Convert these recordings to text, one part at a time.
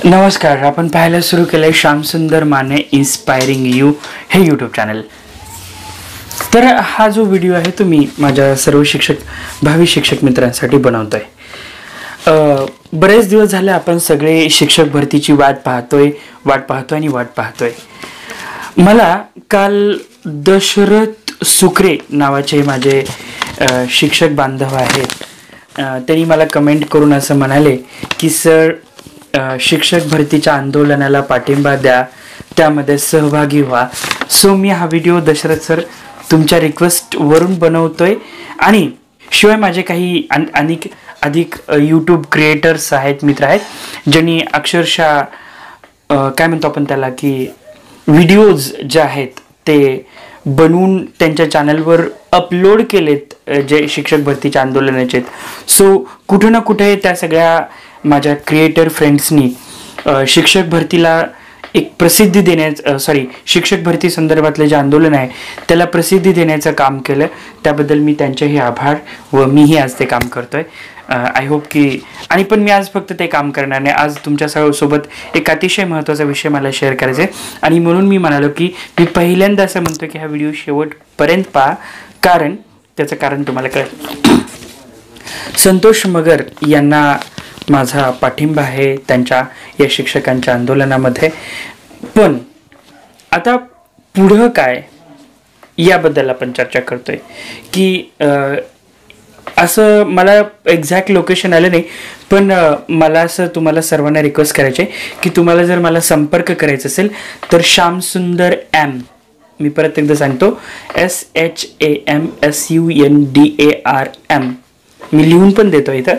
नमस्कार, आपण पाहायला सुरू केलंय श्याम सुंदर माने इन्स्पायरिंग यू हे यूट्यूब चॅनल। तर हा जो व्हिडिओ आहे तो मी माझ्या सर्व भावी शिक्षक मित्रांसाठी बनवतोय। बरेच दिवस झाले आपण सगळे शिक्षक भरतीची वाट पाहतोय। मला काल दशरथ सुकरे नावाचे माझे शिक्षक बांधव आहेत, त्यांनी मला कमेंट करून असं म्हणाले की सर, शिक्षक भरतीच्या आंदोलनाला पाठिंबा द्या, त्यामध्ये सहभागी व्हा। सो मी हा व्हिडिओ दशरथ सर तुमच्या रिक्वेस्ट वरून बनवतोय। आणि शिवाय माझे काही अधिक यूट्यूब क्रिएटर्स आहेत, मित्र आहेत, ज्यांनी अक्षरशः काय म्हणतो आपण त्याला की व्हिडिओज जे आहेत ते बनवून त्यांच्या चॅनलवर अपलोड केलेत, जे शिक्षक भरतीच्या आंदोलनाचे आहेत। सो कुठे ना कुठे त्या सगळ्या माझ्या क्रिएटर फ्रेंड्सनी शिक्षक भरतीला एक प्रसिद्धी शिक्षक भरती संदर्भातले जे आंदोलन आहे त्याला प्रसिद्धी देण्याचं काम केलं, त्याबद्दल मी त्यांचेही आभार व मीही आज ते काम करतोय। आय होप की पण मी आज फक्त ते काम करणार नाही, आज तुमच्या सोबत एक अतिशय महत्त्वाचा विषय मला शेअर करायचा आहे। आणि म्हणून मी म्हणालो की मी पहिल्यांदा असं म्हणतो की हा व्हिडिओ शेवटपर्यंत पहा, कारण त्याचं कारण तुम्हाला कळेल। संतोष मगर यांना माझा पाठिंबा आहे त्यांच्या या शिक्षकांच्या आंदोलनामध्ये। पण आता पुढं काय याबद्दल आपण चर्चा करतोय की असं मला एक्झॅक्ट लोकेशन आलं नाही, पण मला असं तुम्हाला सर्वांना रिक्वेस्ट करायचे की तुम्हाला जर मला संपर्क करायचा असेल तर श्याम सुंदर एम, मी परत एकदा सांगतो, SHAMSUNDARM, मी लिहून पण देतो इथं,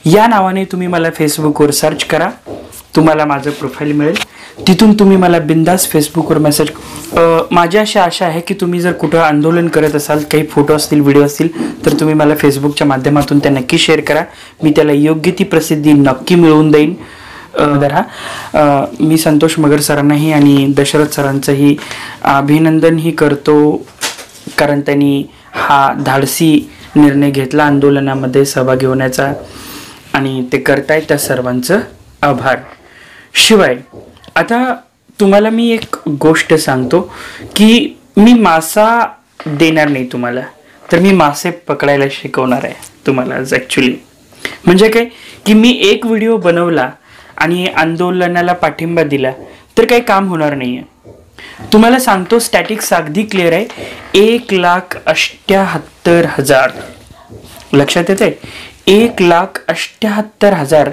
या नावाने तुम्ही मला फेसबुकवर सर्च करा, तुम्हाला माझं प्रोफाईल मिळेल, तिथून तुम्ही मला बिंदास फेसबुकवर मेसेज। माझी अशी आशा आहे की तुम्ही जर कुठं आंदोलन करत असाल, काही फोटो असतील, व्हिडिओ असतील, तर तुम्ही मला फेसबुकच्या माध्यमातून त्या नक्की शेअर करा, मी त्याला योग्य ती प्रसिद्धी नक्की मिळवून देईन। मी संतोष मगर सरांनाही आणि दशरथ सरांचंही अभिनंदनही करतो, कारण त्यांनी हा धाडसी निर्णय घेतला आंदोलनामध्ये सहभागी होण्याचा, आणि ते करतायत, त्या सर्वांचं आभार। शिवाय आता तुम्हाला मी एक गोष्ट सांगतो की मी मासा देणार नाही तुम्हाला, तर मी मासे पकडायला शिकवणार आहे तुम्हाला ॲक्च्युली। म्हणजे काय की मी एक व्हिडिओ बनवला आणि आंदोलनाला पाठिंबा दिला तर काही काम होणार नाही आहे। तुम्हाला सांगतो, स्टॅटिक्स अगदी क्लिअर आहे, 1,78,000 लक्षात येते, 1,78,000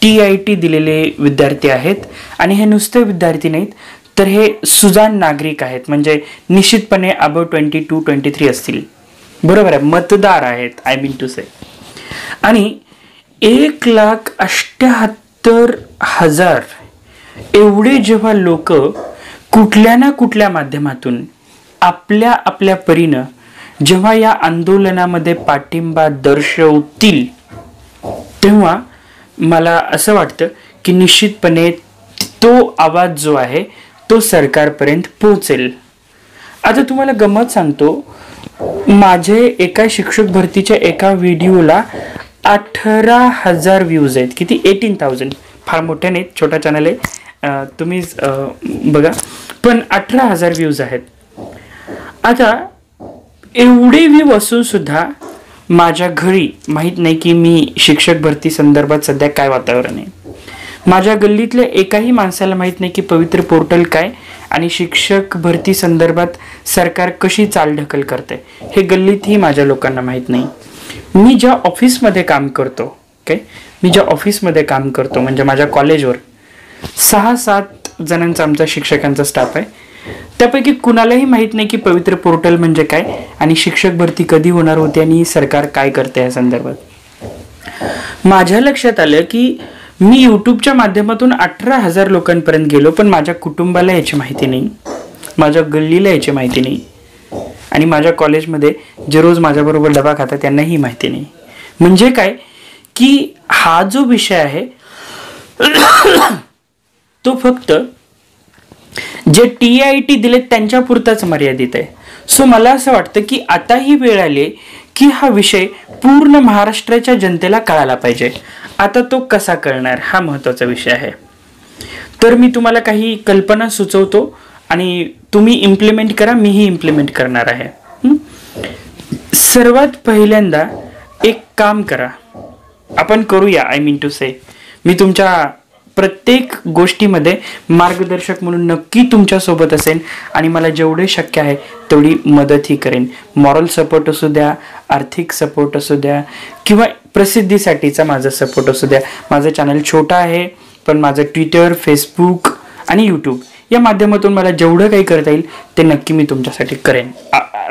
TIT दिलेले विद्यार्थी आहेत। आणि हे नुसते विद्यार्थी नाहीत, तर हे सुजाण नागरिक आहेत, म्हणजे निश्चितपणे अबव 22-23 असतील, बरोबर आहे, मतदार आहेत, आय मीन टू से। आणि 1,78,000 एवढे जेव्हा लोक कुठल्या ना कुठल्या माध्यमातून आपल्या परीनं जेव्हा या आंदोलनामध्ये पाठिंबा दर्शवतील, तेव्हा मला असं वाटतं की निश्चितपणे तो आवाज जो आहे तो सरकारपर्यंत पोहोचेल। आता तुम्हाला गंमत सांगतो, माझे एका शिक्षक भरतीच्या एका व्हिडिओला 18,000 व्ह्यूज आहेत। किती? 18,000, फार मोठे नाहीत, छोटा चॅनल आहे, तुम्ही बघा, पण 18,000 व्ह्यूज आहेत। आता एवढे व्ह्यू असून सुद्धा माझ्या घरी माहीत नाही की मी शिक्षक भरती संदर्भात सध्या काय वातावरण आहे, माझ्या गल्लीतल्या एकाही माणसाला माहीत नाही की पवित्र पोर्टल काय आणि शिक्षक भरती संदर्भात सरकार कशी चालढकल करते, हे गल्लीतही माझ्या लोकांना माहीत नाही। मी ज्या ऑफिसमध्ये काम करतो म्हणजे माझ्या कॉलेजवर 6-7 जणांचा आमचा शिक्षकांचा स्टाफ आहे, त्यापैकी कुणालाही माहीत नाही की पवित्र पोर्टल म्हणजे काय आणि शिक्षक भरती कधी होणार होती आणि सरकार काय करते या संदर्भात। माझ्या लक्षात आलं की मी यूट्यूबच्या माध्यमातून 18,000 लोकांपर्यंत गेलो, पण माझ्या कुटुंबाला याची माहिती नाही, माझ्या गल्लीला याची माहिती नाही, आणि माझ्या कॉलेजमध्ये जे रोज माझ्याबरोबर डबा खातात त्यांनाही माहिती नाही। म्हणजे काय की हा जो विषय आहे तो फक्त जे TIT दिले त्यांच्या पुरताच मर्यादित आहे। सो मला असं वाटतं की आता ही वेळ आली की हा विषय पूर्ण महाराष्ट्राच्या जनतेला कळायला पाहिजे। आता तो कसा कळणार हा महत्त्वाचा विषय आहे। तर मी तुम्हाला काही कल्पना सुचवतो आणि तुम्ही इम्प्लिमेंट करा, मीही इम्प्लिमेंट करणार आहे. सर्वात पहिल्यांदा एक काम करा, आपण करूया. आय मीन टू से, मी तुमच्या प्रत्येक गोष्टीमध्ये मार्गदर्शक म्हणून नक्की तुमच्या सोबत असेन आणि मला जेवढे शक्य आहे तेवढी मदतही करेन. मॉरल सपोर्ट असू द्या, आर्थिक सपोर्ट असू द्या, किंवा प्रसिद्धीसाठीचा माझा सपोर्ट असू द्या. माझं चॅनल छोटं आहे, पण माझं ट्विटर, फेसबुक आणि यूट्यूब या माध्यमातून मला जेवढं काही करता येईल ते नक्की मी तुमच्यासाठी करेन.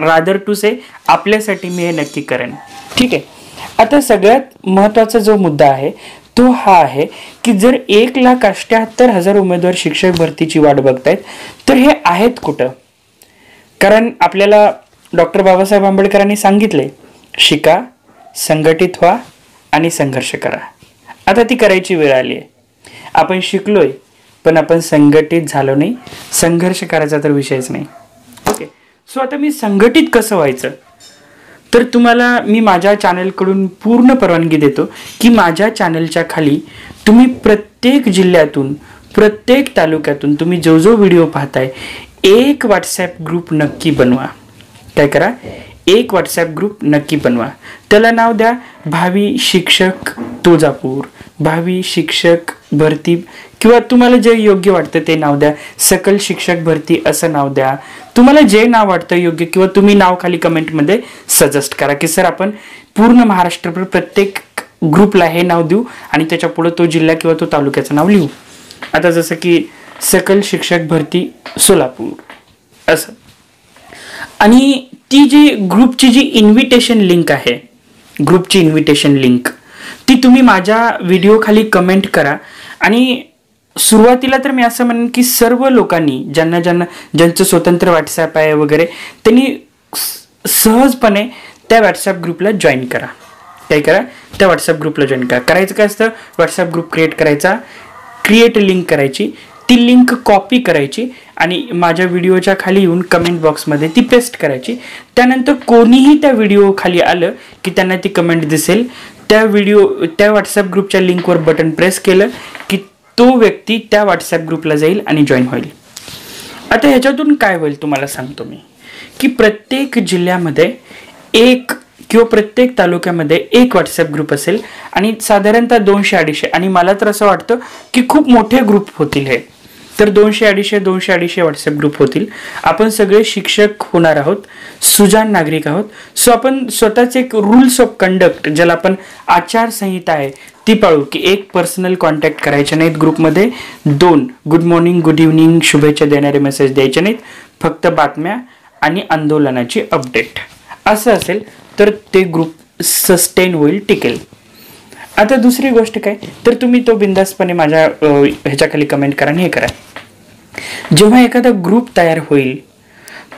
रादर टू से, आपल्यासाठी मी हे नक्की करेन. ठीक आहे. आता सगळ्यात महत्त्वाचा जो मुद्दा आहे तो हा आहे की जर 1,78,000 उमेदवार शिक्षक भरतीची वाट बघतायत तर हे आहेत कुठं? कारण आपल्याला डॉक्टर बाबासाहेब आंबेडकरांनी सांगितले, शिका, संघटित व्हा आणि संघर्ष करा. आता ती करायची वेळ आली आहे. आपण शिकलोय पण आपण संघटित झालो नाही. संघर्ष करायचा तर विषयच नाही. ओके. सो आता मी संघटित कसं व्हायचं, तर तुम्हाला मी माझ्या चॅनलकडून पूर्ण परवानगी देतो की माझ्या चॅनलच्या खाली तुम्ही प्रत्येक जिल्ह्यातून, प्रत्येक तालुक्यातून तुम्ही जो जो व्हिडिओ पाहताय एक व्हॉट्सॲप ग्रुप नक्की बनवा. काय करा, एक व्हॉट्सॲप ग्रुप नक्की बनवा. त्याला नाव द्या भावी शिक्षक तुळजापूर, भावी शिक्षक भरती, किंवा तुम्हाला जे योग्य वाटतं ते नाव द्या. सकल शिक्षक भरती असं नाव द्या. तुम्हाला जे नाव वाटतं योग्य, किंवा तुम्ही नाव खाली कमेंटमध्ये सजेस्ट करा की सर आपण पूर्ण महाराष्ट्रभर प्रत्येक ग्रुपला हे नाव देऊ आणि त्याच्या पुढे तो जिल्हा किंवा तो तालुक्याचं नाव लिहू. आता जसं की सकल शिक्षक भरती सोलापूर असं. आणि ती जी ग्रुपची जी इन्व्हिटेशन लिंक आहे, ग्रुपची इन्व्हिटेशन लिंक ती तुम्ही माझ्या व्हिडिओ खाली कमेंट करा. आणि सुरुवातीला तर मी असं म्हणेन की सर्व लोकांनी ज्यांचं स्वतंत्र व्हॉट्सॲप आहे वगैरे त्यांनी सहजपणे त्या व्हॉट्सॲप ग्रुपला जॉईन करा. काय करा, त्या व्हॉट्सॲप ग्रुपला जॉईन करा. करायचं काय असतं, व्हॉट्सॲप ग्रुप क्रिएट करायचा, क्रिएट लिंक करायची, ती लिंक कॉपी करायची आणि माझ्या व्हिडिओच्या खाली येऊन कमेंट बॉक्समध्ये ती पेस्ट करायची. त्यानंतर कोणीही त्या व्हिडिओ खाली आलं की त्यांना ती कमेंट दिसेल. त्या व्हॉट्सॲप ग्रुपच्या लिंकवर बटन प्रेस केलं की तो व्यक्ती त्या व्हॉट्सॲप ग्रुपला जाईल आणि जॉईन होईल. आता ह्याच्यातून काय होईल तुम्हाला सांगतो मी, की प्रत्येक जिल्ह्यामध्ये एक किंवा प्रत्येक तालुक्यामध्ये एक व्हॉट्सॲप ग्रुप असेल आणि साधारणतः 200-250, आणि मला तर असं वाटतं की खूप मोठे ग्रुप होतील हे. तर 200-250 व्हॉट्सॲप ग्रुप होतील. आपण सगळे शिक्षक होणार आहोत, सुजाण नागरिक आहोत. सो आपण स्वतःच एक रूल्स ऑफ कंडक्ट, ज्याला आपण आचारसंहिता आहे ती पाळू, की एक पर्सनल कॉन्टॅक्ट करायचे नाहीत ग्रुपमध्ये, 2 गुड मॉर्निंग, गुड इव्हनिंग, शुभेच्छा देणारे मेसेज द्यायचे नाहीत, फक्त बातम्या आणि आंदोलनाची अपडेट. असं असेल तर ते ग्रुप सस्टेन होईल, टिकेल. आता दुसरी गोष्ट काय, तर तुम्ही तो बिंदासपणे माझ्या ह्याच्याखाली कमेंट करा आणि हे करा. जेव्हा एखादा ग्रुप तयार होईल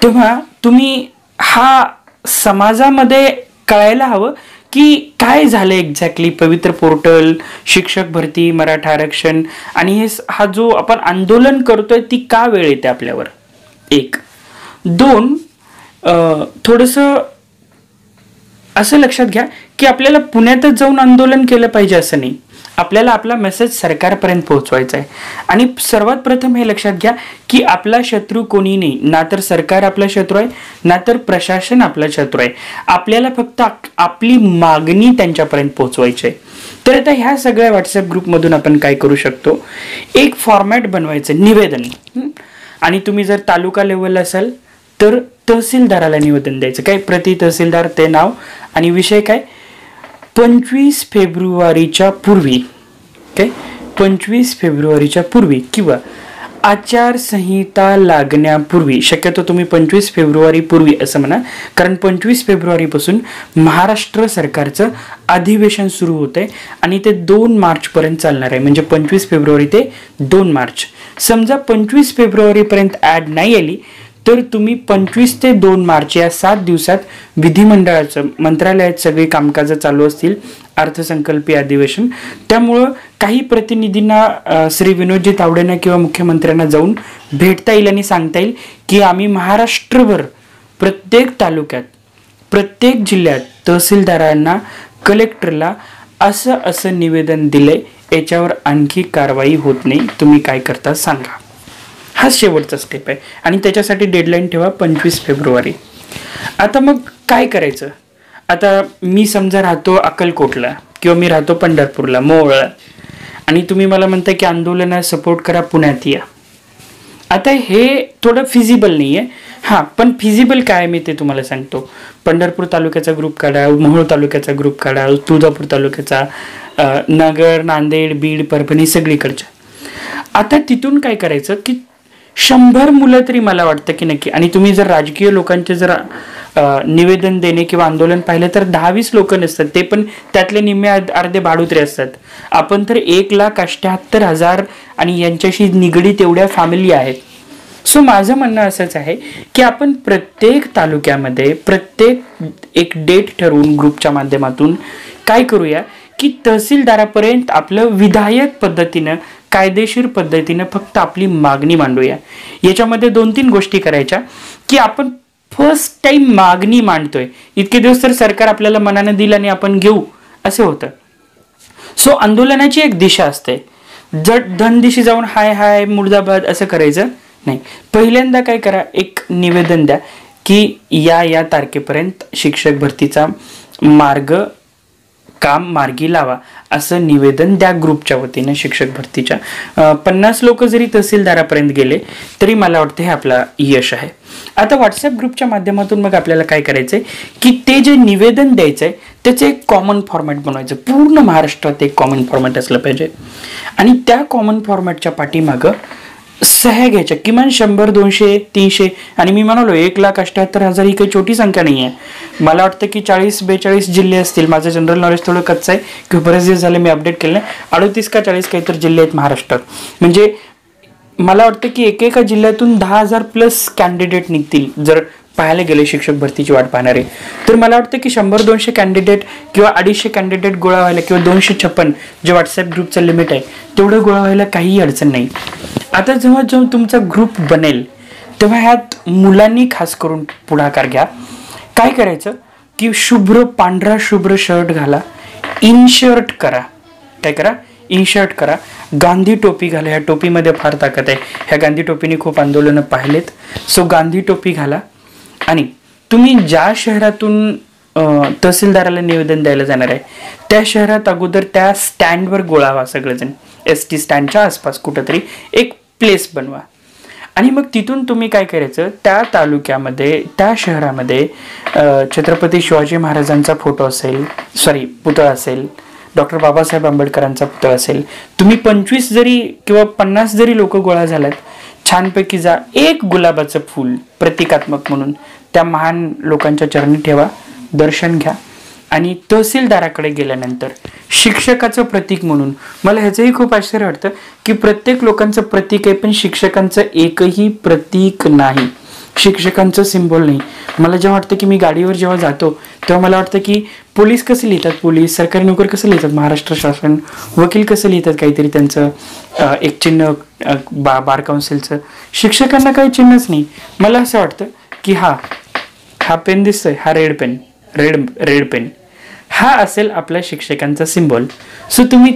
तेव्हा तुम्ही हा समाजामध्ये कळायला हवं की काय झालं एक्झॅक्टली. पवित्र पोर्टल, शिक्षक भरती, मराठा आरक्षण आणि हा जो आपण आंदोलन करतोय ती का वेळ येते आपल्यावर. 1, 2 थोडंसं असं लक्षात घ्या की आपल्याला पुण्यातच जाऊन आंदोलन केलं पाहिजे असं नाही. आपल्याला आपला मेसेज सरकारपर्यंत पोहोचवायचा आहे. आणि सर्वात प्रथम हे लक्षात घ्या की आपला शत्रू कोणी नाही, ना तर सरकार आपला शत्रू आहे ना तर प्रशासन आपला शत्रू आहे. आपल्याला फक्त आपली मागणी त्यांच्यापर्यंत पोहोचवायची आहे. तर आता ह्या सगळ्या व्हॉट्सॲप ग्रुपमधून आपण काय करू शकतो, एक फॉर्मॅट बनवायचं, निवेदन. आणि तुम्ही जर तालुका लेवलला असाल तर तहसीलदाराला निवेदन द्यायचं. काय, प्रति तहसीलदार ते नाव आणि विषय काय, 25 फेब्रुवारीच्या पूर्वी, काय 25 फेब्रुवारीच्या पूर्वी किंवा आचारसंहिता लागण्यापूर्वी, शक्यतो तुम्ही 25 फेब्रुवारी पूर्वी असं म्हणा, कारण 25 फेब्रुवारीपासून महाराष्ट्र सरकारचं अधिवेशन सुरू होत आहे आणि ते 2 मार्चपर्यंत चालणार आहे. म्हणजे 25 फेब्रुवारी ते 2 मार्च. समजा 25 फेब्रुवारीपर्यंत ॲड नाही आली तर तुम्ही 25 ते 2 मार्च या 7 दिवसात विधिमंडळाचं, मंत्रालयात सगळी कामकाजं चालू असतील, अर्थसंकल्पीय अधिवेशन. त्यामुळं काही प्रतिनिधींना श्री विनोदजी तावडेंना किंवा मुख्यमंत्र्यांना जाऊन भेटता येईल आणि सांगता येईल की आम्ही महाराष्ट्रभर प्रत्येक तालुक्यात, प्रत्येक जिल्ह्यात तहसीलदारांना, कलेक्टरला असं निवेदन दिलंय याच्यावर आणखी कारवाई होत नाही, तुम्ही काय करता सांगा. हा शेवटचा स्टेप आहे आणि त्याच्यासाठी डेडलाईन ठेवा 25 फेब्रुवारी. आता मग काय करायचं? आता मी समजा राहतो अक्कलकोटला किंवा मी राहतो पंढरपूरला, मोहोळला, आणि तुम्ही मला म्हणता की आंदोलनाला सपोर्ट करा, पुण्यात या. आता हे थोडं फिजिबल नाही आहे. हां, पण फिजिबल काय मी ते तुम्हाला सांगतो. पंढरपूर तालुक्याचा ग्रुप काढा, मोहोळ तालुक्याचा ग्रुप काढा, तुळजापूर तालुक्याचा, नगर, नांदेड, बीड, परभणी, सगळीकडच्या. आता तिथून काय करायचं की 100 मुलं तरी मला वाटतं की नक्की, आणि तुम्ही जर राजकीय लोकांचे जर निवेदन देणे किंवा आंदोलन पाहिलं तर 10-20 लोक नसतात, ते पण त्यातले निम्मे अर्धे भाडुत्रे असतात. आपण तर 1,78,000 आणि यांच्याशी निगडीत एवढ्या फॅमिली आहेत. सो माझं म्हणणं असंच आहे की आपण प्रत्येक तालुक्यामध्ये प्रत्येक एक डेट ठरवून ग्रुपच्या माध्यमातून काय करूया की तहसीलदारापर्यंत आपलं विधायक पद्धतीनं, कायदेशीर पद्धतीनं फक्त आपली मागणी मांडूया. याच्यामध्ये 2-3 गोष्टी करायच्या की आपण फर्स्ट टाइम मागणी मांडतोय. इतके दिवस तर सरकार आपल्याला मनानं दिलं आणि आपण घेऊ असं होतं. सो आंदोलनाची एक दिशा असते. जर धनदिशी जाऊन हाय हाय मुर्दाबाद असं करायचं नाही. पहिल्यांदा काय करा, एक निवेदन द्या की या तारखेपर्यंत शिक्षक भरतीचा काम मार्गी लावा, असं निवेदन द्या ग्रुपच्या वतीनं शिक्षक भरतीच्या. 50 लोक जरी तहसीलदारापर्यंत गेले तरी मला वाटतं हे आपला यश आहे. आता व्हॉट्सअप ग्रुपच्या माध्यमातून मग आपल्याला काय करायचंय की ते जे निवेदन द्यायचंय त्याचं एक कॉमन फॉर्मॅट बनवायचं. पूर्ण महाराष्ट्रात एक कॉमन फॉर्मॅट असलं पाहिजे आणि त्या कॉमन फॉर्मॅटच्या पाठीमागं सह्या घ्यायच्या किमान 100, 200, 300, आणि मी म्हणालो 1,78,000 ही काही छोटी संख्या नाही आहे. मला वाटतं की 40-42 जिल्हे असतील. माझं जनरल नॉलेज थोडं कच्चं आहे किंवा बरेच दिवस झाले मी अपडेट केलं नाही. 38 का 40 काहीतरी जिल्हे आहेत महाराष्ट्रात. म्हणजे मला वाटतं की एकेका जिल्ह्यातून 10,000+ कॅन्डिडेट निघतील जर पाहायला गेले शिक्षक भरतीची वाट पाहणारे. तर मला वाटतं की 100-200 कॅन्डिडेट किंवा 250 कॅन्डिडेट गोळा व्हायला किंवा 256 जे व्हॉट्सअप ग्रुपचं लिमिट आहे तेवढं गोळा व्हायला काही अडचण नाही. आता जेव्हा तुमचा ग्रुप बनेल तेव्हा ह्यात मुलांनी खास करून पुढाकार घ्या. काय करायचं की पांढरा शुभ्र शर्ट घाला, इनशर्ट करा. काय करा? इनशर्ट करा. गांधी टोपी घाला. ह्या टोपीमध्ये फार ताकद आहे. ह्या गांधी टोपीने खूप आंदोलनं पाहिलेत. सो गांधी टोपी घाला आणि तुम्ही ज्या शहरातून तहसीलदाराला निवेदन द्यायला जाणार आहे त्या शहरात अगोदर त्या स्टँडवर गोळा व्हा. सगळेजण ST स्टँडच्या आसपास कुठंतरी एक प्लेस बनवा आणि मग तिथून तुम्ही काय करायचं, त्या तालुक्यामध्ये, त्या शहरामध्ये छत्रपती शिवाजी महाराजांचा पुतळा असेल, डॉक्टर बाबासाहेब आंबेडकरांचा पुतळा असेल. तुम्ही 25 जरी किंवा 50 जरी लोक गोळा झालात, छानपैकी जा. एक गुलाबाचं फूल प्रतिकात्मक म्हणून त्या महान लोकांच्या चरणी ठेवा, दर्शन घ्या आणि तहसीलदाराकडे गेल्यानंतर शिक्षकाचं प्रतीक म्हणून, मला ह्याचंही खूप आश्चर्य वाटतं की प्रत्येक लोकांचं प्रतीक आहे पण शिक्षकांचं एकही प्रतीक नाही, शिक्षकांचं सिम्बॉल नाही. मला जेव्हा वाटतं की मी गाडीवर जेव्हा जातो तेव्हा मला वाटतं की पोलीस कसं लिहितात, पोलीस सरकारी नोकर कसं लिहितात, महाराष्ट्र शासन वकील कसं लिहितात काहीतरी त्यांचं एक चिन्ह, बार काउन्सिलचं, शिक्षकांना काही चिन्हच नाही. मला असं वाटतं की हा पेन दिसतोय, हा रेड पेन हा असेल आपल्या शिक्षकांचा सिम्बॉल. सो तुम्ही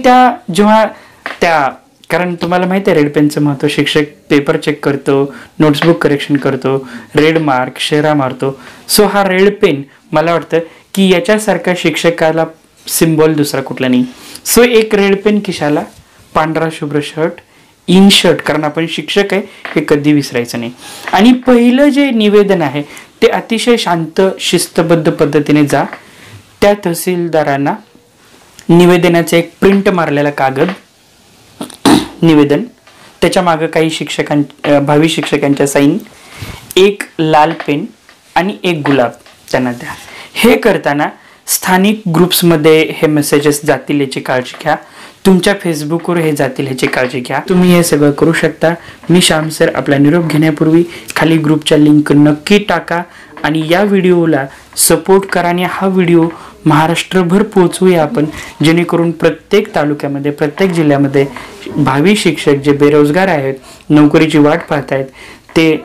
कारण तुम्हाला माहिती आहे रेड पेनचं महत्त्व. शिक्षक पेपर चेक करतो, नोट्सबुक करेक्शन करतो, रेड मार्क शेरा मारतो. सो हा रेड पेन मला वाटतं की याच्यासारखा शिक्षकाला सिम्बॉल दुसरा कुठला नाही. सो एक रेड पेन खिशाला, पांढरा शुभ्र शर्ट, इन शर्ट, कारण आपण शिक्षक आहे हे कधी विसरायचं नाही. आणि पहिलं जे निवेदन आहे ते अतिशय शांत शिस्तबद्ध पद्धतीने जा. त्या तहसीलदारांना निवेदनाचे एक प्रिंट मारलेला कागद, निवेदन, त्याच्या मागं काही भावी शिक्षकांच्या साईन, एक लाल पेन आणि एक गुलाब त्यांना द्या. हे करताना स्थानिक ग्रुप्समध्ये हे मेसेजेस जातील याची काळजी घ्या. तुमच्या फेसबुकवर हे जातील ह्याची काळजी घ्या. तुम्ही हे सगळं करू शकता. मी श्याम सर आपला निरोप घेण्यापूर्वी खाली ग्रुपच्या लिंक नक्की टाका आणि या व्हिडिओला सपोर्ट करा आणि हा व्हिडिओ महाराष्ट्रभर पोहोचवूया आपण, जेणेकरून प्रत्येक तालुक्यामध्ये, प्रत्येक जिल्ह्यामध्ये भावी शिक्षक जे बेरोजगार आहेत, नोकरीची वाट पाहत आहेत, ते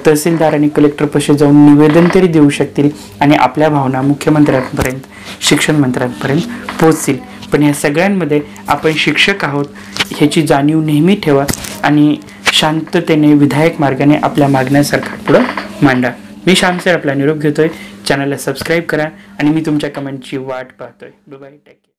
तहसीलदार आणि कलेक्टरपाशी जाऊन निवेदन तरी देऊ शकतील आणि आपल्या भावना मुख्यमंत्र्यांपर्यंत, शिक्षण मंत्र्यांपर्यंत पोहोचतील. पण या सगळ्यांमध्ये आपण शिक्षक आहोत ह्याची जाणीव नेहमी ठेवा आणि शांततेने विधायक मार्गाने आपल्या मागण्या सरकार पुढं मांडा. मी श्याम सर आपला निरोप घेतोय. चॅनलला सबस्क्राईब करा आणि मी तुमच्या कमेंटची वाट पाहतोय. Bye bye.